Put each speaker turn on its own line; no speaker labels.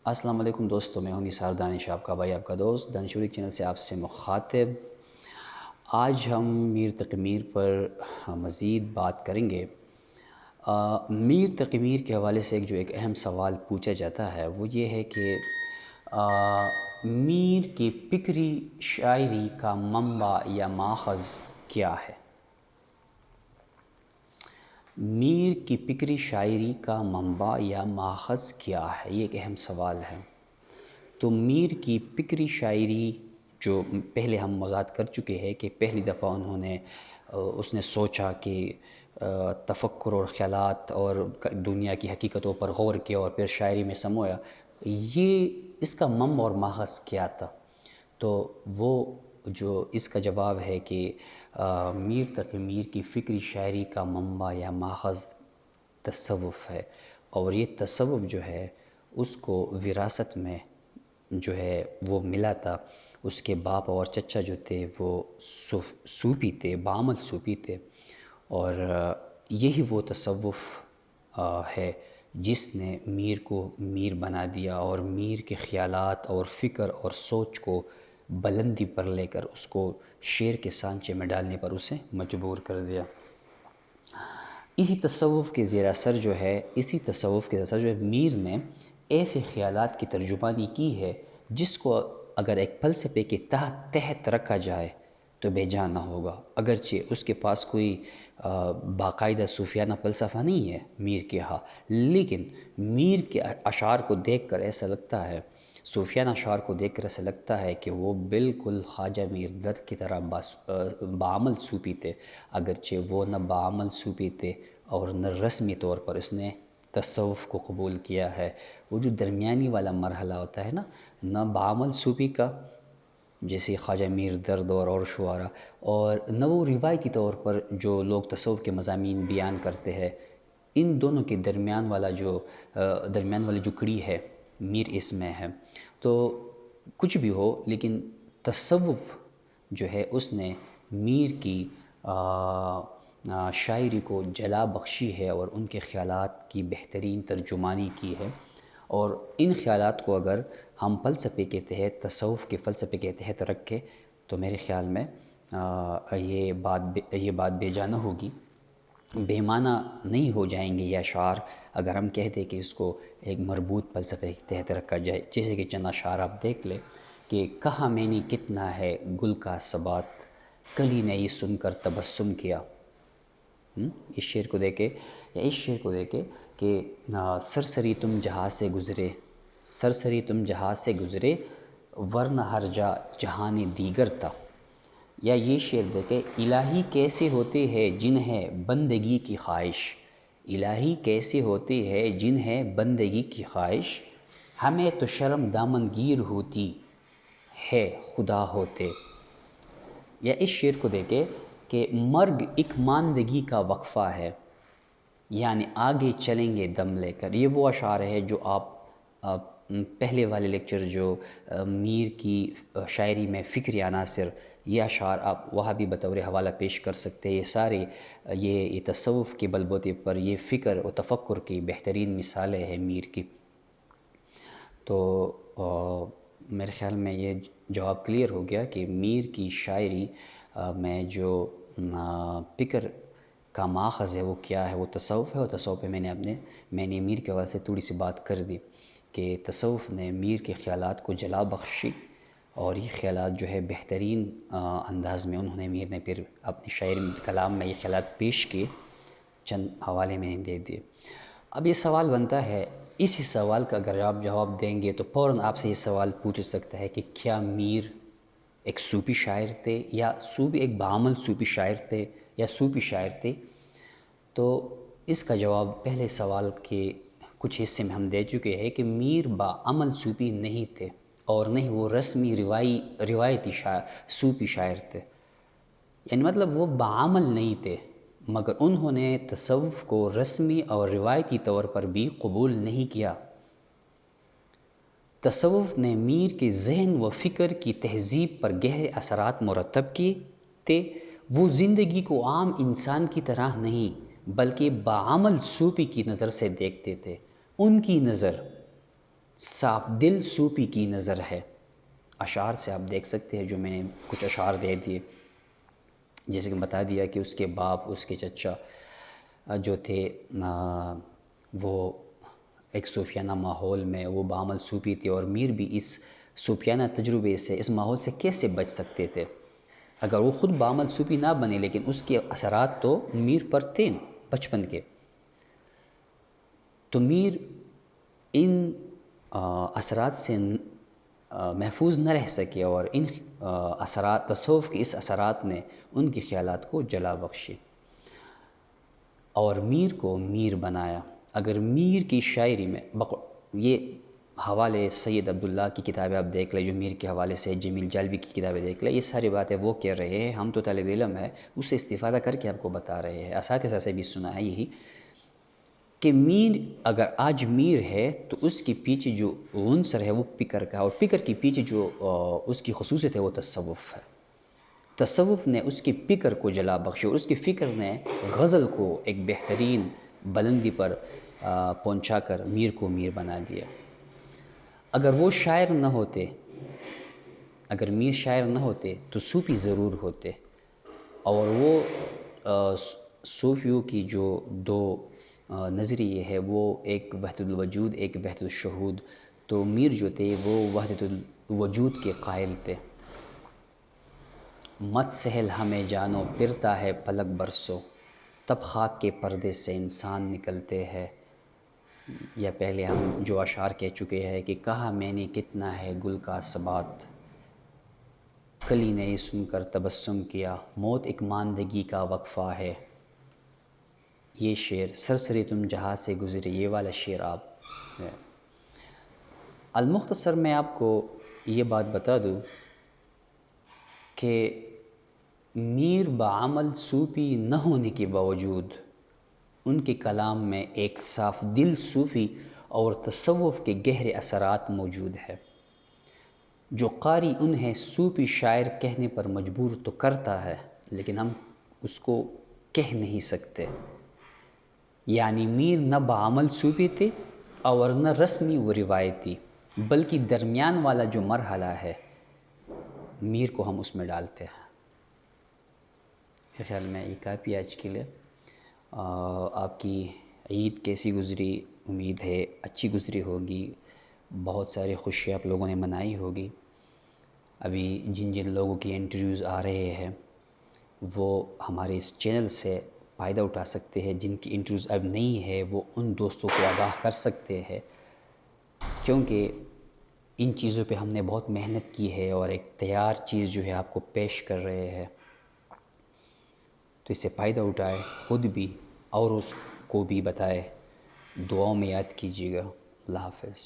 السلام علیکم دوستو، میں ہوں نثار دانش، آپ کا بھائی، آپ کا دوست دانش اردو چینل سے آپ سے مخاطب۔ آج ہم میر تقی میر پر مزید بات کریں گے۔ میر تقی میر کے حوالے سے ایک اہم سوال پوچھا جاتا ہے، وہ یہ ہے کہ میر کی فکری شاعری کا منبع یا ماخذ کیا ہے؟ میر کی فکری شاعری کا منبع یا ماخذ کیا ہے؟ یہ ایک اہم سوال ہے۔ تو میر کی فکری شاعری جو پہلے ہم وضاحت کر چکے ہیں کہ پہلی دفعہ اس نے سوچا کہ تفکر اور خیالات اور دنیا کی حقیقتوں پر غور کیا اور پھر شاعری میں سمویا، اس کا منبع اور ماخذ کیا تھا؟ تو وہ جو اس کا جواب ہے کہ میر تقی میر کی فکری شاعری کا منبع یا ماخذ تصوف ہے، اور یہ تصوف جو ہے اس کو وراثت میں جو ہے وہ ملا تھا۔ اس کے باپ اور چچا جو تھے وہ صوفی تھے، بعمل صوفی تھے، اور یہی وہ تصوف ہے جس نے میر کو میر بنا دیا اور میر کے خیالات اور فکر اور سوچ کو بلندی پر لے کر اس کو شعر کے سانچے میں ڈالنے پر اسے مجبور کر دیا۔ اسی تصوف کے زیر اثر جو ہے میر نے ایسے خیالات کی ترجمانی کی ہے جس کو اگر ایک فلسفے کے تحت رکھا جائے تو بے جان نہ ہوگا، اگرچہ اس کے پاس کوئی باقاعدہ صوفیانہ فلسفہ نہیں ہے میر کے ہاں، لیکن میر کے اشعار کو دیکھ کر ایسا لگتا ہے، صوفیانہ اشعار کو دیکھ کر ایسا لگتا ہے کہ وہ بالکل خواجہ میر درد کی طرح بعمل صوفی تھے، اگرچہ وہ نہ بعمل صوفی تھے اور نہ رسمی طور پر اس نے تصوف کو قبول کیا ہے۔ وہ جو درمیانی والا مرحلہ ہوتا ہے نا، نہ بعمل صوفی کا جیسے خواجہ میر درد اور شعراء، اور نہ وہ روایتی طور پر جو لوگ تصوف کے مضامین بیان کرتے ہیں، ان دونوں کے درمیان والی جو کڑی ہے میر اس میں ہے۔ تو کچھ بھی ہو، لیکن تصوف جو ہے اس نے میر کی شاعری کو جلا بخشی ہے اور ان کے خیالات کی بہترین ترجمانی کی ہے، اور ان خیالات کو اگر ہم فلسفے کے تحت، تصوف کے فلسفے کے تحت رکھیں تو میرے خیال میں یہ بات بے جا نہ ہوگی، بے معنی نہیں ہو جائیں گے یہ اشعار اگر ہم کہہ دیں کہ اس کو ایک مربوط فلسفے کے تحت رکھا جائے۔ جیسے کہ چند اشعار آپ دیکھ لیں کہ کہا میں نے کتنا ہے گل کا ثبات، کلی نے یہ سن کر تبسم کیا۔ اس شعر کو دیکھے کہ سرسری تم جہاں سے گزرے ورنہ ہر جہان دیگر تھا۔ یا یہ شعر دیکھے، الہی کیسے ہوتے ہیں جنہیں بندگی کی خواہش، الہی کیسے ہوتے ہیں جنہیں بندگی کی خواہش، ہمیں تو شرم دامن گیر ہوتی ہے خدا ہوتے۔ یا اس شعر کو دیکھے کہ مرگ ایک ماندگی کا وقفہ ہے، یعنی آگے چلیں گے دم لے کر۔ یہ وہ اشعار ہے جو آپ پہلے والے لیکچر جو میر کی شاعری میں فکری عناصر، یہ اشعار آپ وہاں بھی بطور حوالہ پیش کر سکتے ہیں۔ یہ سارے یہ تصوف کے بل بوتے پر یہ فکر و تفکر کی بہترین مثالیں ہیں میر کی۔ تو میرے خیال میں یہ جواب کلیئر ہو گیا کہ میر کی شاعری میں جو فکر کا ماخذ ہے وہ کیا ہے، وہ تصوف ہے، اور تصوف پہ میں نے میر کے حوالے سے تھوڑی سی بات کر دی کہ تصوف نے میر کے خیالات کو جلا بخشی، اور یہ خیالات جو ہے بہترین انداز میں میر نے پھر اپنی شاعری کلام میں یہ خیالات پیش کیے، چند حوالے میں نے دے دیے۔ اب یہ سوال بنتا ہے، اسی سوال کا اگر آپ جواب دیں گے تو فوراً آپ سے یہ سوال پوچھ سکتا ہے کہ کیا میر ایک صوفی شاعر تھے، یا ایک بعمل صوفی شاعر تھے، یا صوفی شاعر تھے؟ تو اس کا جواب پہلے سوال کے کچھ حصے میں ہم دے چکے ہیں کہ میر بعمل صوفی نہیں تھے، اور نہیں وہ رسمی روایتی صوفی شاعر تھے، یعنی مطلب وہ بعمل نہیں تھے، مگر انہوں نے تصوف کو رسمی اور روایتی طور پر بھی قبول نہیں کیا۔ تصوف نے میر کے ذہن و فکر کی تہذیب پر گہرے اثرات مرتب کیے تھے۔ وہ زندگی کو عام انسان کی طرح نہیں بلکہ بعمل صوفی کی نظر سے دیکھتے تھے۔ ان کی نظر صاف دل صوفی کی نظر ہے۔ اشعار سے آپ دیکھ سکتے ہیں، جو میں نے کچھ اشعار دے دیے، جیسے کہ بتا دیا کہ اس کے باپ، اس کے چچا جو تھے وہ ایک صوفیانہ ماحول میں وہ بعمل صوفی تھے، اور میر بھی اس صوفیانہ تجربے سے، اس ماحول سے کیسے بچ سکتے تھے؟ اگر وہ خود بعمل صوفی نہ بنے، لیکن اس کے اثرات تو میر پر تھے بچپن کے، تو میر ان اثرات سے محفوظ نہ رہ سکے، اور ان اثرات، تصوف کے اس اثرات نے ان کے خیالات کو جلا بخشی اور میر کو میر بنایا۔ اگر میر کی شاعری میں یہ حوالے سید عبداللہ کی کتابیں آپ دیکھ لیں، جو میر کے حوالے سے جمیل جالبی کی کتابیں دیکھ لیں، یہ ساری باتیں وہ کہہ رہے ہیں، ہم تو طالب علم ہے، اس سے استفادہ کر کے آپ کو بتا رہے ہیں، اساتذہ سے بھی سنا ہے یہی، کہ میر اگر آج میر ہے تو اس کے پیچھے جو عنصر ہے وہ فکر کا ہے، اور فکر کے پیچھے جو اس کی خصوصیت ہے وہ تصوف ہے۔ تصوف نے اس کی فکر کو جلا بخشی، اور اس کی فکر نے غزل کو ایک بہترین بلندی پر پہنچا کر میر کو میر بنا دیا۔ اگر وہ شاعر نہ ہوتے، اگر میر شاعر نہ ہوتے تو صوفی ضرور ہوتے، اور وہ صوفیوں کی جو دو نظریے ہے، وہ ایک وحدت الوجود، ایک وحدت الشہود، تو میر جو تھے وہ وحدت الوجود کے قائل تھے۔ مت سہل ہمیں جانو پھرتا ہے پلک برسوں، تب خاک کے پردے سے انسان نکلتے ہیں۔ یا پہلے ہم جو اشعار کہہ چکے ہیں کہ کہا میں نے کتنا ہے گل کا ثبات، کلی نے سن کر تبسم کیا، موت ایک ماندگی کا وقفہ ہے۔ یہ شعر سرسری تم جہاں سے گزرے، یہ والا شعر آپ المختصر میں آپ کو یہ بات بتا دوں کہ میر بعمل صوفی نہ ہونے کے باوجود ان کے کلام میں ایک صاف دل صوفی اور تصوف کے گہرے اثرات موجود ہے، جو قاری انہیں صوفی شاعر کہنے پر مجبور تو کرتا ہے، لیکن ہم اس کو کہہ نہیں سکتے۔ یعنی میر نہ بعمل صوفی تھے اور نہ رسمی و روایتی، بلکہ درمیان والا جو مرحلہ ہے، میر کو ہم اس میں ڈالتے ہیں۔ میرے خیال میں یہ کافی آج کے لیے۔ آپ کی عید کیسی گزری؟ امید ہے اچھی گزری ہوگی، بہت ساری خوشیاں آپ لوگوں نے منائی ہوگی۔ ابھی جن جن لوگوں کی انٹرویوز آ رہے ہیں وہ ہمارے اس چینل سے فائدہ اٹھا سکتے ہیں، جن کی انٹرویوز اب نہیں ہے وہ ان دوستوں کو آگاہ کر سکتے ہیں، کیونکہ ان چیزوں پہ ہم نے بہت محنت کی ہے، اور ایک تیار چیز جو ہے آپ کو پیش کر رہے ہیں، تو اس سے فائدہ اٹھائے، خود بھی اور اس کو بھی بتائے۔ دعاؤں میں یاد کیجیے گا۔ اللہ حافظ۔